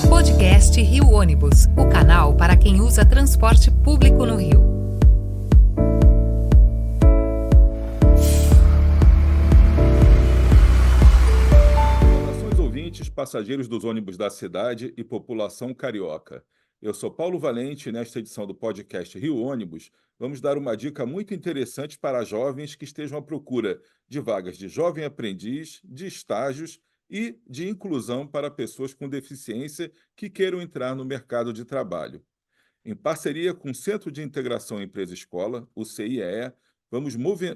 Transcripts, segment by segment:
Podcast Rio Ônibus, o canal para quem usa transporte público no Rio. Saudações ouvintes, passageiros dos ônibus da cidade e população carioca. Eu sou Paulo Valente e nesta edição do podcast Rio Ônibus, vamos dar uma dica muito interessante para jovens que estejam à procura de vagas de jovem aprendiz, de estágios e de inclusão para pessoas com deficiência que queiram entrar no mercado de trabalho. Em parceria com o Centro de Integração Empresa-Escola, o CIEE, vamos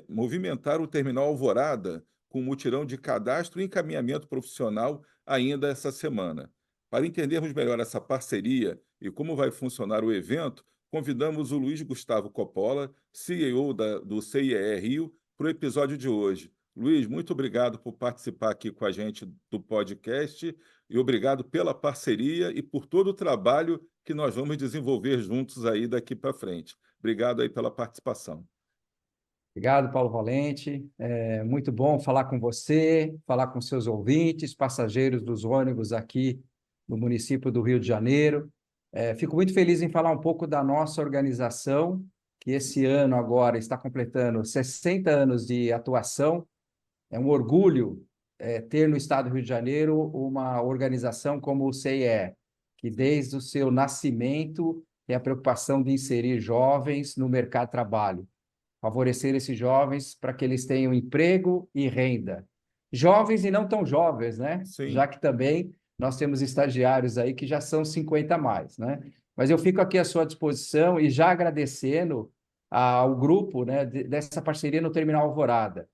movimentar o Terminal Alvorada com mutirão de cadastro e encaminhamento profissional ainda essa semana. Para entendermos melhor essa parceria e como vai funcionar o evento, convidamos o Luiz Gustavo Coppola, CEO do CIEE Rio, para o episódio de hoje. Luiz, muito obrigado por participar aqui com a gente do podcast e obrigado pela parceria e por todo o trabalho que nós vamos desenvolver juntos aí daqui para frente. Obrigado aí pela participação. Obrigado, Paulo Valente. É muito bom falar com você, falar com seus ouvintes, passageiros dos ônibus aqui no município do Rio de Janeiro. Fico muito feliz em falar um pouco da nossa organização, que esse ano agora está completando 60 anos de atuação. É um orgulho ter no estado do Rio de Janeiro uma organização como o CIE, que desde o seu nascimento tem a preocupação de inserir jovens no mercado de trabalho, favorecer esses jovens para que eles tenham emprego e renda. Jovens e não tão jovens, né? Sim. Já que também nós temos estagiários aí que já são 50 a mais, né? Mas eu fico aqui à sua disposição e já agradecendo ao grupo, né, dessa parceria no Terminal Alvorada,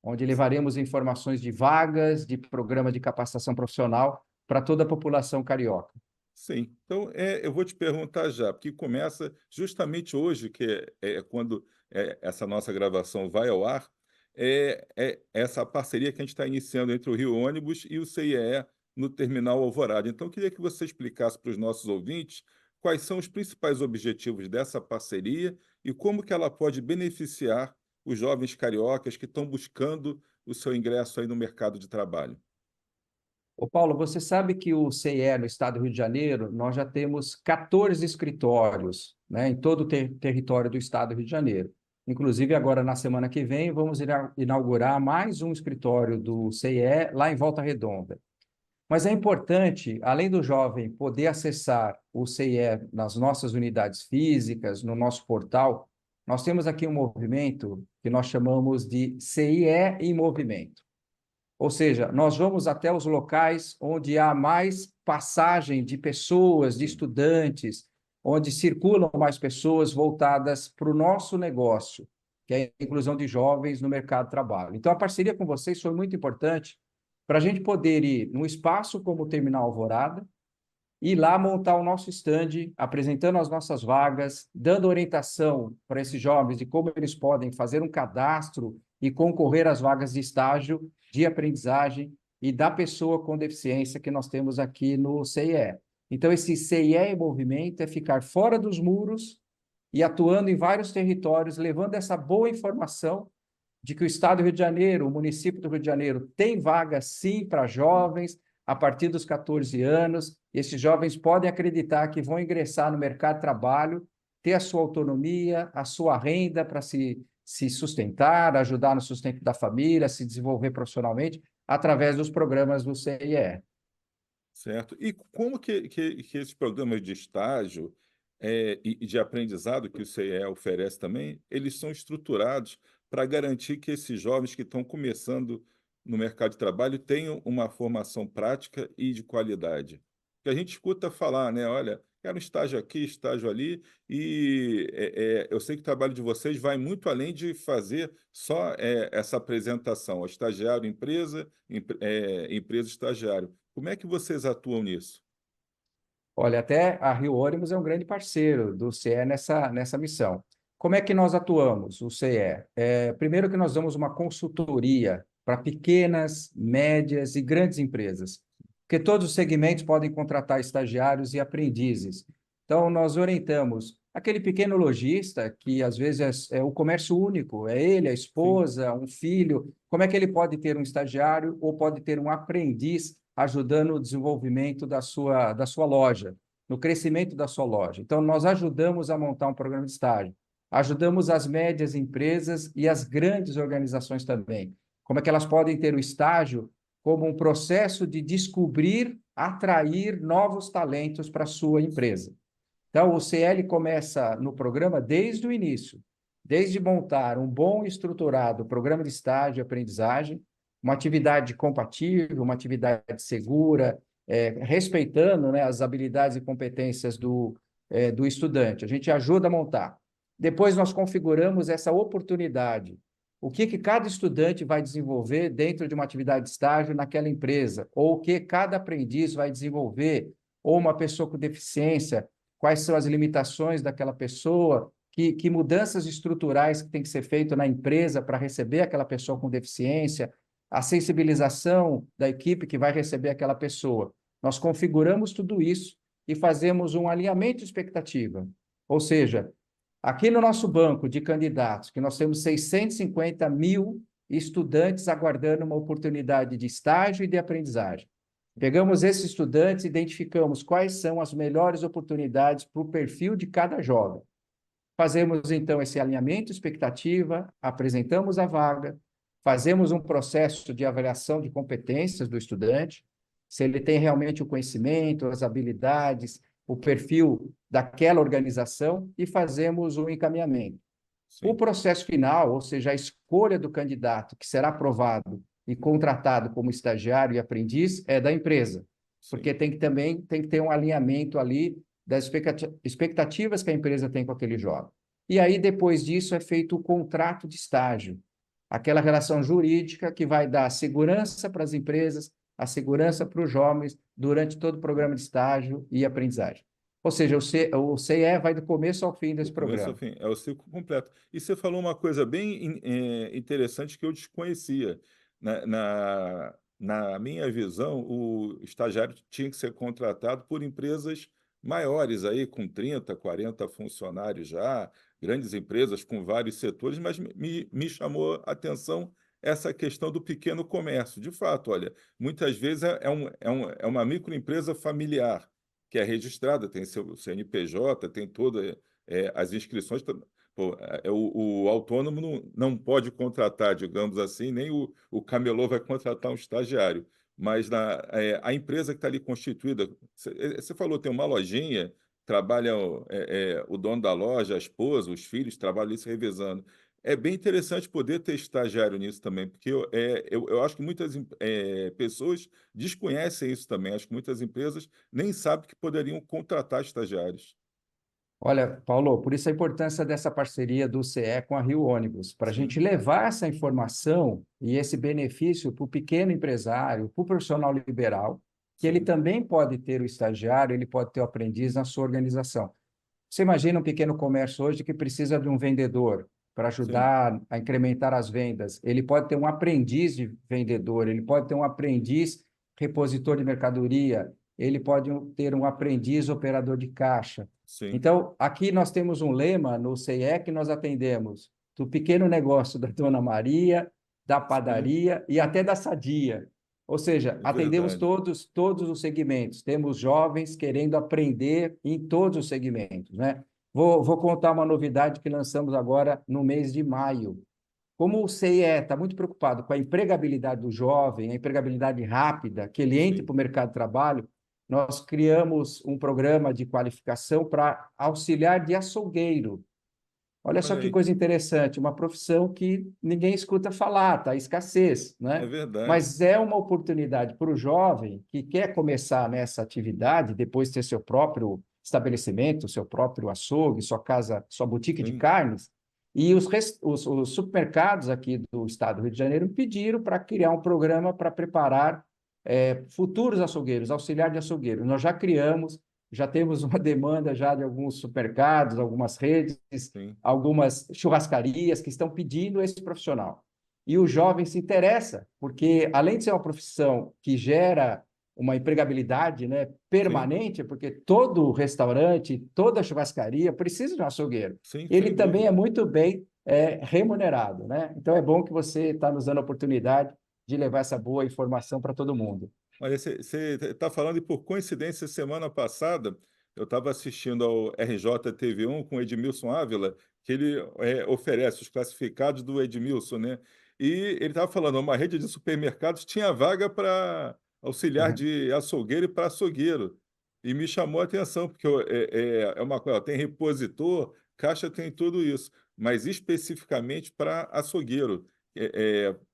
onde levaremos informações de vagas, de programa de capacitação profissional para toda a população carioca. Sim, então eu vou te perguntar já, porque começa justamente hoje, que é quando essa nossa gravação vai ao ar, é essa parceria que a gente está iniciando entre o Rio Ônibus e o CIE no Terminal Alvorada. Então, eu queria que você explicasse para os nossos ouvintes quais são os principais objetivos dessa parceria e como que ela pode beneficiar os jovens cariocas que estão buscando o seu ingresso aí no mercado de trabalho. Ô Paulo, você sabe que o CIE no estado do Rio de Janeiro, nós já temos 14 escritórios, né, em todo o território do estado do Rio de Janeiro. Inclusive, agora, na semana que vem, vamos inaugurar mais um escritório do CIE lá em Volta Redonda. Mas é importante, além do jovem poder acessar o CIE nas nossas unidades físicas, no nosso portal, nós temos aqui um movimento que nós chamamos de CIE em Movimento. Ou seja, nós vamos até os locais onde há mais passagem de pessoas, de estudantes, onde circulam mais pessoas voltadas para o nosso negócio, que é a inclusão de jovens no mercado de trabalho. Então, a parceria com vocês foi muito importante para a gente poder ir num espaço como o Terminal Alvorada e lá montar o nosso stand, apresentando as nossas vagas, dando orientação para esses jovens de como eles podem fazer um cadastro e concorrer às vagas de estágio, de aprendizagem e da pessoa com deficiência que nós temos aqui no CIE. Então, esse CIE em movimento é ficar fora dos muros e atuando em vários territórios, levando essa boa informação de que o Estado do Rio de Janeiro, o município do Rio de Janeiro, tem vaga, sim, para jovens a partir dos 14 anos. Esses jovens podem acreditar que vão ingressar no mercado de trabalho, ter a sua autonomia, a sua renda para se sustentar, ajudar no sustento da família, se desenvolver profissionalmente, através dos programas do CIE. Certo. E como que esses programas de estágio e de aprendizado que o CIE oferece também, eles são estruturados para garantir que esses jovens que estão começando no mercado de trabalho tenham uma formação prática e de qualidade? Porque a gente escuta falar, né? Olha, quero um estágio aqui, estágio ali, e eu sei que o trabalho de vocês vai muito além de fazer só essa apresentação, estagiário, empresa, empresa, estagiário. Como é que vocês atuam nisso? Olha, até a Rio Ônibus é um grande parceiro do CIE nessa missão. Como é que nós atuamos, o CIE? Primeiro que nós damos uma consultoria para pequenas, médias e grandes empresas, porque todos os segmentos podem contratar estagiários e aprendizes. Então, nós orientamos aquele pequeno lojista, que às vezes é o comércio único, é ele, a Sim, esposa, um filho, como é que ele pode ter um estagiário ou pode ter um aprendiz ajudando o desenvolvimento da sua loja, no crescimento da sua loja. Então, nós ajudamos a montar um programa de estágio, ajudamos as médias empresas e as grandes organizações também. Como é que elas podem ter o estágio como um processo de descobrir, atrair novos talentos para a sua empresa. Então, o CL começa no programa desde o início, desde montar um bom e estruturado programa de estágio e aprendizagem, uma atividade compatível, uma atividade segura, respeitando, né, as habilidades e competências do estudante. A gente ajuda a montar. Depois nós configuramos essa oportunidade. O que cada estudante vai desenvolver dentro de uma atividade de estágio naquela empresa, ou o que cada aprendiz vai desenvolver, ou uma pessoa com deficiência, quais são as limitações daquela pessoa, que mudanças estruturais que tem que ser feito na empresa para receber aquela pessoa com deficiência, a sensibilização da equipe que vai receber aquela pessoa. Nós configuramos tudo isso e fazemos um alinhamento de expectativa. Ou seja, aqui no nosso banco de candidatos, que nós temos 650 mil estudantes aguardando uma oportunidade de estágio e de aprendizagem. Pegamos esses estudantes, identificamos quais são as melhores oportunidades para o perfil de cada jovem. Fazemos, então, esse alinhamento, expectativa, apresentamos a vaga, fazemos um processo de avaliação de competências do estudante, se ele tem realmente o conhecimento, as habilidades, o perfil daquela organização e fazemos um encaminhamento. Sim. O processo final, ou seja, a escolha do candidato que será aprovado e contratado como estagiário e aprendiz é da empresa, sim, porque tem que ter um alinhamento ali das expectativas que a empresa tem com aquele jovem. E aí, depois disso, é feito o contrato de estágio, aquela relação jurídica que vai dar segurança para as empresas, a segurança para os jovens durante todo o programa de estágio e aprendizagem. Ou seja, o CIE vai do começo ao fim desse programa. Começo ao fim, é o ciclo completo. E você falou uma coisa bem interessante que eu desconhecia. Na minha visão, o estagiário tinha que ser contratado por empresas maiores, aí, com 30, 40 funcionários já, grandes empresas com vários setores, mas me chamou a atenção essa questão do pequeno comércio. De fato, olha, muitas vezes é uma microempresa familiar, que é registrada, tem seu CNPJ, tem todas as inscrições. Pô, o autônomo não pode contratar, digamos assim, nem o camelô vai contratar um estagiário. Mas a empresa que está ali constituída, você falou, tem uma lojinha, trabalha o dono da loja, a esposa, os filhos, trabalham ali se revezando. É bem interessante poder ter estagiário nisso também, porque eu acho que muitas pessoas desconhecem isso também. Acho que muitas empresas nem sabem que poderiam contratar estagiários. Olha, Paulo, por isso a importância dessa parceria do CE com a Rio Ônibus, para a gente levar essa informação e esse benefício para o pequeno empresário, para o profissional liberal, que ele também pode ter o estagiário, ele pode ter o aprendiz na sua organização. Você imagina um pequeno comércio hoje que precisa de um vendedor para ajudar a incrementar as vendas. Ele pode ter um aprendiz de vendedor, ele pode ter um aprendiz repositor de mercadoria, ele pode ter um aprendiz operador de caixa. Sim. Então, aqui nós temos um lema no CIE que nós atendemos do pequeno negócio da Dona Maria, da padaria e até da sadia. Ou seja, atendemos todos os segmentos. Temos jovens querendo aprender em todos os segmentos, né? Vou contar uma novidade que lançamos agora no mês de maio. Como o CIE está muito preocupado com a empregabilidade do jovem, a empregabilidade rápida, que ele entre para o mercado de trabalho, nós criamos um programa de qualificação para auxiliar de açougueiro. Olha só que coisa interessante, uma profissão que ninguém escuta falar, está escassez, né? É verdade. Mas é uma oportunidade para o jovem que quer começar nessa atividade, depois ter seu próprio estabelecimento, seu próprio açougue, sua casa, sua boutique de carnes, e os supermercados aqui do estado do Rio de Janeiro pediram para criar um programa para preparar futuros açougueiros, auxiliar de açougueiro. Nós já criamos, já temos uma demanda já de alguns supermercados, algumas redes, algumas churrascarias que estão pedindo esse profissional. E o jovem se interessa, porque além de ser uma profissão que gera uma empregabilidade, né, permanente, porque todo restaurante, toda churrascaria precisa de um açougueiro. Ele também é muito bem remunerado, né? Então é bom que você está nos dando a oportunidade de levar essa boa informação para todo mundo. Mas você está falando, e por coincidência, semana passada, eu estava assistindo ao RJTV1 com o Edmilson Ávila, que ele oferece os classificados do Edmilson, né? E ele estava falando, uma rede de supermercados tinha vaga para auxiliar Uhum. de açougueiro e para açougueiro. E me chamou a atenção, porque é uma coisa, tem repositor, caixa tem tudo isso, mas especificamente para açougueiro.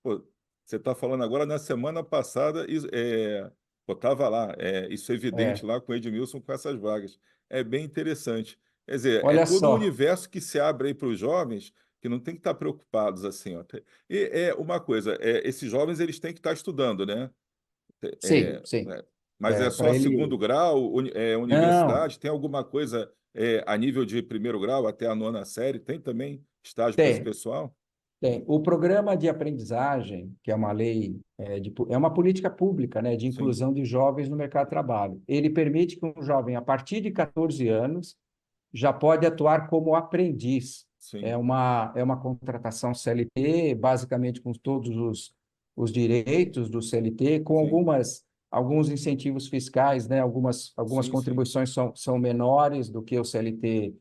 Pô, você está falando agora, na semana passada, estava lá, isso é evidente É, lá com o Edmilson com essas vagas. É bem interessante. Quer dizer, é olha todo um só, universo que se abre aí para os jovens que não tem que estar preocupados assim, ó. E é uma coisa, esses jovens eles têm que estar estudando, né? sim, É, sim, é, mas é para só ele. segundo grau, Não, universidade, tem alguma coisa a nível de primeiro grau até a nona série? Tem também estágio para esse tem. pessoal? Tem. O programa de aprendizagem, que é uma lei, é uma política pública, né, de Sim, inclusão de jovens no mercado de trabalho. Ele permite que um jovem, a partir de 14 anos, já pode atuar como aprendiz. sim, É uma contratação CLT, basicamente com todos os direitos do CLT, com sim, alguns incentivos fiscais, né? Algumas sim, sim, contribuições são menores do que o CLT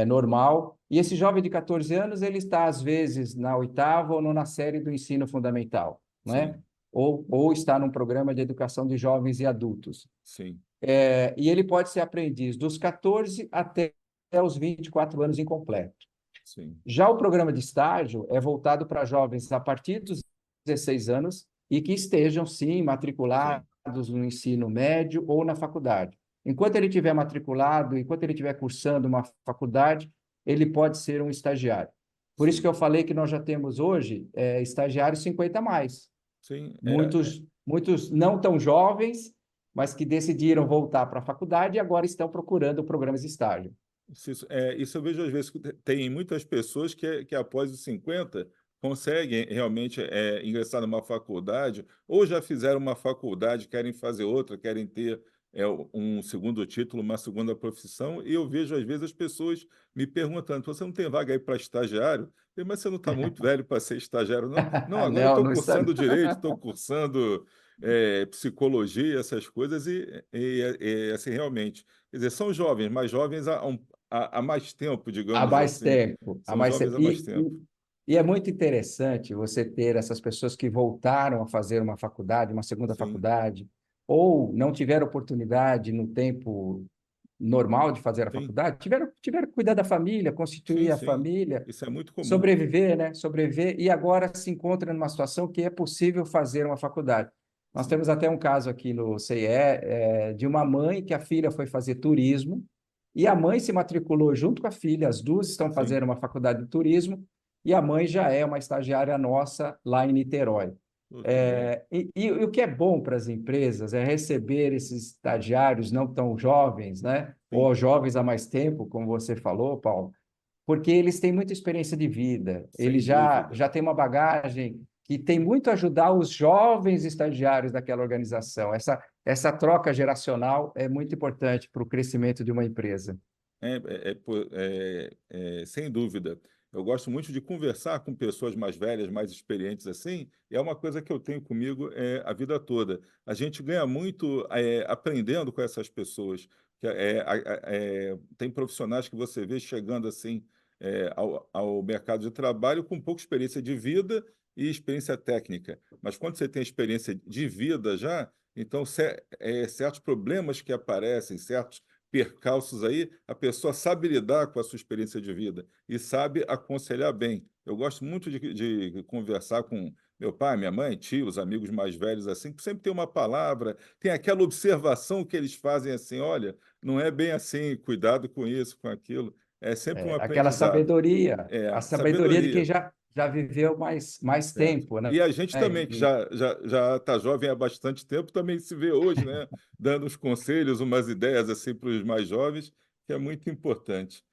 normal. E esse jovem de 14 anos, ele está, às vezes, na oitava ou nona série do ensino fundamental, né? sim, Ou está num programa de educação de jovens e adultos. sim, E ele pode ser aprendiz dos 14 até os 24 anos incompleto. sim, Já o programa de estágio é voltado para jovens a partir dos 16 anos e que estejam, sim, sim, matriculados no ensino médio ou na faculdade. Enquanto ele estiver matriculado, enquanto ele estiver cursando uma faculdade, ele pode ser um estagiário. Por isso que sim, eu falei que nós já temos hoje estagiários 50 a mais. sim. Muitos não tão jovens, mas que decidiram voltar para a faculdade e agora estão procurando programas de estágio. Isso eu vejo às vezes que tem muitas pessoas que após os 50 conseguem realmente ingressar numa faculdade, ou já fizeram uma faculdade, querem fazer outra, querem ter um segundo título, uma segunda profissão, e eu vejo às vezes as pessoas me perguntando: você não tem vaga aí para estagiário? Eu falei, mas você não está muito velho para ser estagiário, não? Não, agora eu Não, estou não está. cursando direito, estou cursando psicologia, essas coisas, assim, realmente. Quer dizer, são jovens, mais jovens há mais tempo, Há digamos mais assim. tempo, há São mais jovens tempo. há mais tempo. E é muito interessante você ter essas pessoas que voltaram a fazer uma faculdade, uma segunda Sim, faculdade, ou não tiveram oportunidade no tempo normal de fazer a sim, faculdade, tiveram que cuidar da família, sim, constituir a sim. família, Isso é muito comum. sobreviver, né? Sobreviver, e agora se encontra numa situação que é possível fazer uma faculdade. Nós Sim, temos até um caso aqui no CIE, de uma mãe que a filha foi fazer turismo, e a mãe se matriculou junto com a filha, as duas estão sim. fazendo uma faculdade de turismo, e a mãe já é uma estagiária nossa lá em Niterói. Pô, que bom. E o que é bom para as empresas é receber esses estagiários não tão jovens, né? Sim, Ou jovens há mais tempo, como você falou, Paulo, porque eles têm muita experiência de vida, eles sem dúvida. já têm uma bagagem que tem muito a ajudar os jovens estagiários daquela organização. Essa troca geracional é muito importante para o crescimento de uma empresa. Sem dúvida. Eu gosto muito de conversar com pessoas mais velhas, mais experientes assim, e é uma coisa que eu tenho comigo a vida toda. A gente ganha muito aprendendo com essas pessoas. Tem profissionais que você vê chegando assim ao mercado de trabalho com pouca experiência de vida e experiência técnica. Mas quando você tem experiência de vida já, então certos problemas que aparecem, certos percalços aí, a pessoa sabe lidar com a sua experiência de vida e sabe aconselhar bem. Eu gosto muito de conversar com meu pai, minha mãe, tios, amigos mais velhos assim, que sempre tem uma palavra, tem aquela observação que eles fazem assim, olha, não é bem assim, cuidado com isso, com aquilo. É sempre um Aquela aprendizado. a É, sabedoria de quem sabedoria. já viveu mais É. tempo, né? E a gente também, que E já está jovem há bastante tempo, também se vê hoje, né, dando uns conselhos, umas ideias assim para os mais jovens, que é muito importante.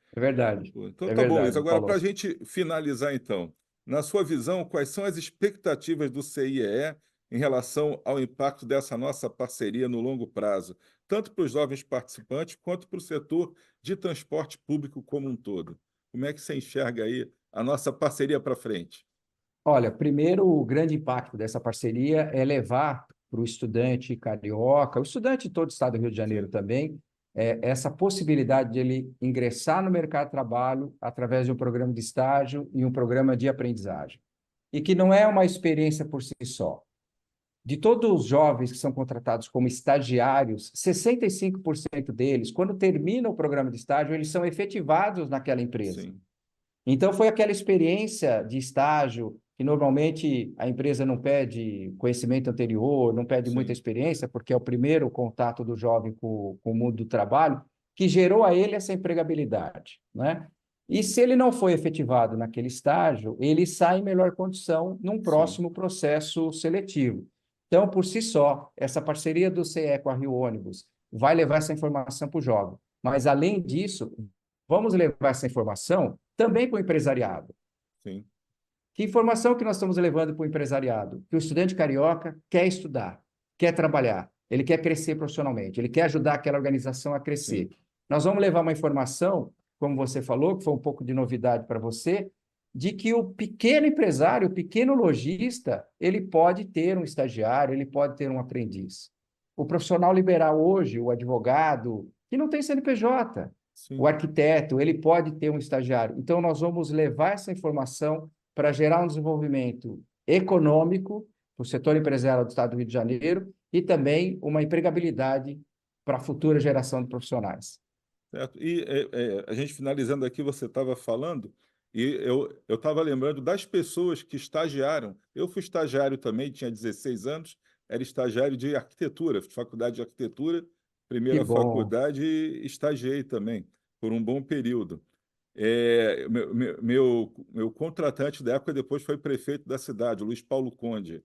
Pô, então é tá bom, Luiz. verdade, Agora, para a Paulo. gente finalizar, então, na sua visão, quais são as expectativas do CIEE em relação ao impacto dessa nossa parceria no longo prazo, tanto para os jovens participantes quanto para o setor de transporte público como um todo? Como é que você enxerga aí a nossa parceria para frente? Olha, primeiro, o grande impacto dessa parceria é levar para o estudante carioca, o estudante de todo o estado do Rio de Janeiro Sim, também, essa possibilidade de ele ingressar no mercado de trabalho através de um programa de estágio e um programa de aprendizagem. E que não é uma experiência por si só. De todos os jovens que são contratados como estagiários, 65% deles, quando terminam o programa de estágio, eles são efetivados naquela empresa. sim, Então, foi aquela experiência de estágio que normalmente a empresa não pede conhecimento anterior, não pede muita sim, experiência, porque é o primeiro contato do jovem com o mundo do trabalho, que gerou a ele essa empregabilidade, né? E se ele não foi efetivado naquele estágio, ele sai em melhor condição num sim, próximo processo seletivo. Então, por si só, essa parceria do CE com a Rio Ônibus vai levar essa informação para o jovem. Mas, além disso, vamos levar essa informação também para o empresariado. sim, Que informação que nós estamos levando para o empresariado? Que o estudante carioca quer estudar, quer trabalhar, ele quer crescer profissionalmente, ele quer ajudar aquela organização a crescer. sim, Nós vamos levar uma informação, como você falou, que foi um pouco de novidade para você, de que o pequeno empresário, o pequeno lojista, ele pode ter um estagiário, ele pode ter um aprendiz. O profissional liberal hoje, o advogado, que não tem CNPJ, o sim. arquiteto, ele pode ter um estagiário. Então, nós vamos levar essa informação para gerar um desenvolvimento econômico para o setor empresarial do Estado do Rio de Janeiro e também uma empregabilidade para a futura geração de profissionais. Certo. E a gente finalizando aqui, você estava falando, e eu estava lembrando das pessoas que estagiaram. Eu fui estagiário também, tinha 16 anos, era estagiário de arquitetura, faculdade de arquitetura, Que primeira bom. faculdade, e estagiei também, por um bom período. Meu contratante da época depois foi prefeito da cidade, Luiz Paulo Conde.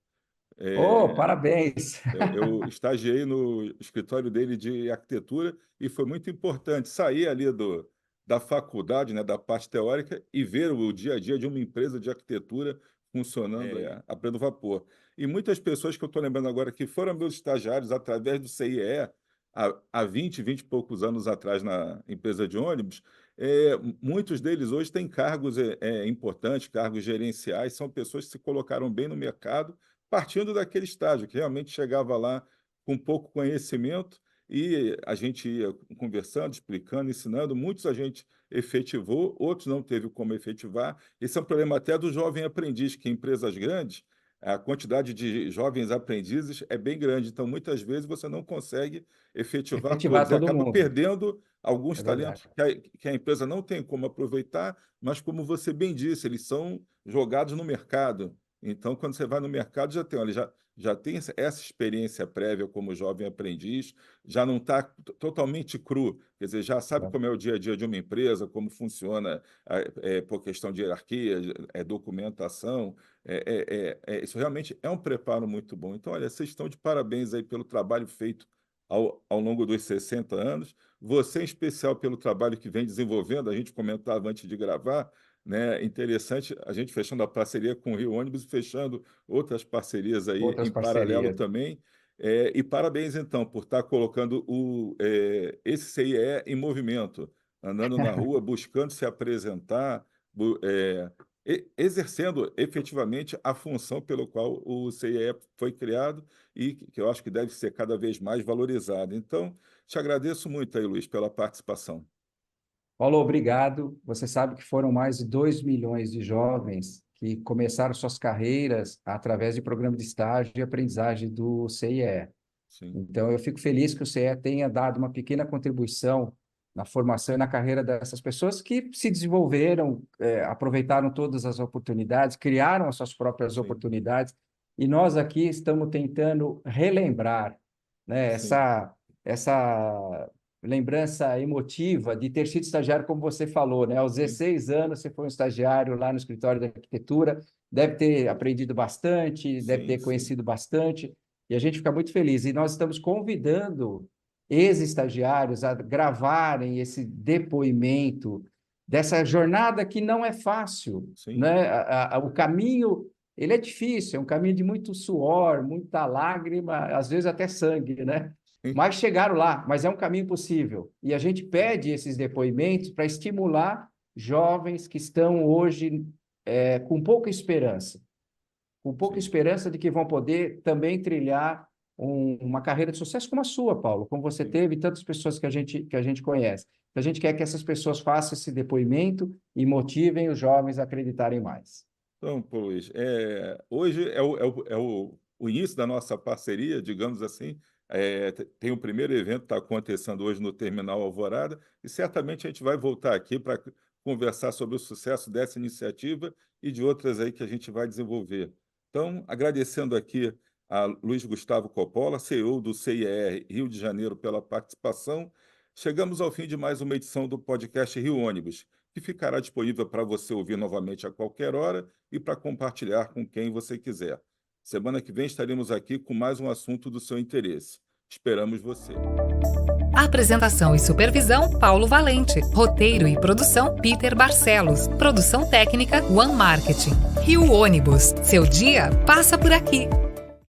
Oh, É, parabéns. eu estagiei no escritório dele de arquitetura e foi muito importante sair ali da faculdade, né, da parte teórica, e ver o dia a dia de uma empresa de arquitetura funcionando a pleno vapor. E muitas pessoas que eu estou lembrando agora que foram meus estagiários através do CIE há 20 e poucos anos atrás na empresa de ônibus, muitos deles hoje têm cargos importantes, cargos gerenciais, são pessoas que se colocaram bem no mercado partindo daquele estágio, que realmente chegava lá com pouco conhecimento e a gente ia conversando, explicando, ensinando. Muitos a gente efetivou, outros não teve como efetivar. Esse é um problema até do jovem aprendiz, que em empresas grandes, a quantidade de jovens aprendizes é bem grande. Então, muitas vezes, você não consegue efetivar Efetivar todos e todo acaba mundo. perdendo alguns É talentos verdade. que a empresa não tem como aproveitar, mas, como você bem disse, eles são jogados no mercado. Então, quando você vai no mercado, já tem, olha, já tem essa experiência prévia como jovem aprendiz, já não está totalmente cru, quer dizer, já sabe como é o dia a dia de uma empresa, como funciona por questão de hierarquia, documentação. Isso realmente é um preparo muito bom. Então, olha, vocês estão de parabéns aí pelo trabalho feito ao longo dos 60 anos. Você, em especial, pelo trabalho que vem desenvolvendo, a gente comentava antes de gravar, né? Interessante a gente fechando a parceria com o Rio Ônibus e fechando outras parcerias aí Outras em paralelo parcerias. também. E parabéns, então, por estar colocando esse CIE em movimento, andando na rua, buscando se apresentar, exercendo efetivamente a função pelo qual o CIE foi criado e que eu acho que deve ser cada vez mais valorizado. Então, te agradeço muito aí, Luiz, pela participação. Paulo, obrigado. Você sabe que foram mais de 2 milhões de jovens que começaram suas carreiras através de programa de estágio e aprendizagem do CIE. Sim, Então, eu fico feliz que o CIE tenha dado uma pequena contribuição na formação e na carreira dessas pessoas que se desenvolveram, aproveitaram todas as oportunidades, criaram as suas próprias sim, oportunidades, e nós aqui estamos tentando relembrar, né, sim, essa lembrança emotiva de ter sido estagiário, como você falou, né? Aos sim, 16 anos, você foi um estagiário lá no escritório de arquitetura, deve ter aprendido bastante, deve sim, ter sim. conhecido bastante, e a gente fica muito feliz. E nós estamos convidando ex-estagiários a gravarem esse depoimento dessa jornada que não é fácil, Sim, né? O caminho, ele é difícil, é um caminho de muito suor, muita lágrima, às vezes até sangue, né? sim, Mas chegaram lá, mas é um caminho possível. E a gente sim, pede esses depoimentos para estimular jovens que estão hoje com pouca esperança de que vão poder também trilhar uma carreira de sucesso como a sua, Paulo, como você teve, e tantas pessoas que a gente conhece. A gente quer que essas pessoas façam esse depoimento e motivem os jovens a acreditarem mais. Então, pô, Luiz, hoje o início da nossa parceria, digamos assim. Tem o primeiro evento que está acontecendo hoje no Terminal Alvorada, e certamente a gente vai voltar aqui para conversar sobre o sucesso dessa iniciativa e de outras aí que a gente vai desenvolver. Então, agradecendo aqui a Luiz Gustavo Coppola, CEO do CIR Rio de Janeiro, pela participação. Chegamos ao fim de mais uma edição do podcast Rio Ônibus, que ficará disponível para você ouvir novamente a qualquer hora e para compartilhar com quem você quiser. Semana que vem estaremos aqui com mais um assunto do seu interesse. Esperamos você. Apresentação e supervisão, Paulo Valente. Roteiro e produção, Peter Barcelos. Produção técnica, One Marketing. Rio Ônibus. Seu dia passa por aqui.